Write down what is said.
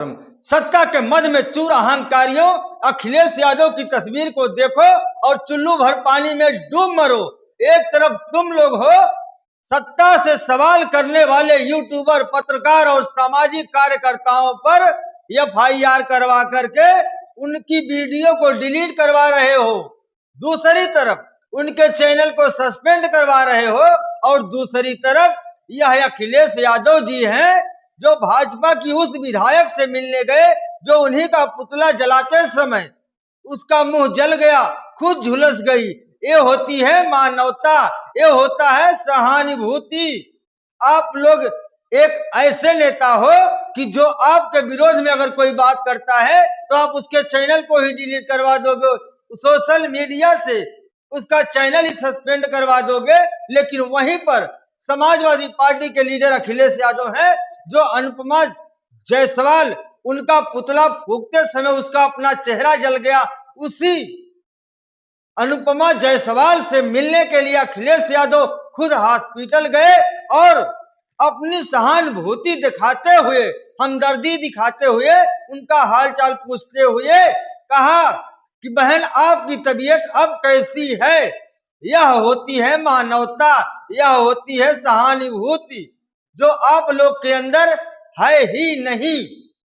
सत्ता के मद में चूर अहंकारियों, अखिलेश यादव की तस्वीर को देखो और चुल्लू भर पानी में डूब मरो। एक तरफ तुम लोग हो सत्ता से सवाल करने वाले यूट्यूबर, पत्रकार और सामाजिक कार्यकर्ताओं पर एफआईआर करवा करके उनकी वीडियो को डिलीट करवा रहे हो, दूसरी तरफ उनके चैनल को सस्पेंड करवा रहे हो, और दूसरी तरफ यह अखिलेश यादव जी हैं जो भाजपा की उस विधायक से मिलने गए जो उन्हीं का पुतला जलाते समय उसका मुंह जल गया, खुद झुलस गई। ये होती है मानवता, ये होता है सहानुभूति। आप लोग एक ऐसे नेता हो कि जो आपके विरोध में अगर कोई बात करता है तो आप उसके चैनल को ही डिलीट करवा दोगे, सोशल मीडिया से उसका चैनल ही सस्पेंड करवा दोगे। लेकिन वहीं पर समाजवादी पार्टी के लीडर अखिलेश यादव हैं जो अनुपमा जायसवाल उनका पुतला फूंकते समय उसका अपना चेहरा जल गया, उसी अनुपमा जायसवाल से मिलने के लिए अखिलेश यादव खुद हॉस्पिटल गए और अपनी सहानुभूति दिखाते हुए, हमदर्दी दिखाते हुए, उनका हालचाल पूछते हुए कहा कि बहन आपकी तबीयत अब कैसी है। यह होती है मानवता, यह होती है सहानुभूति जो आप लोग के अंदर है ही नहीं।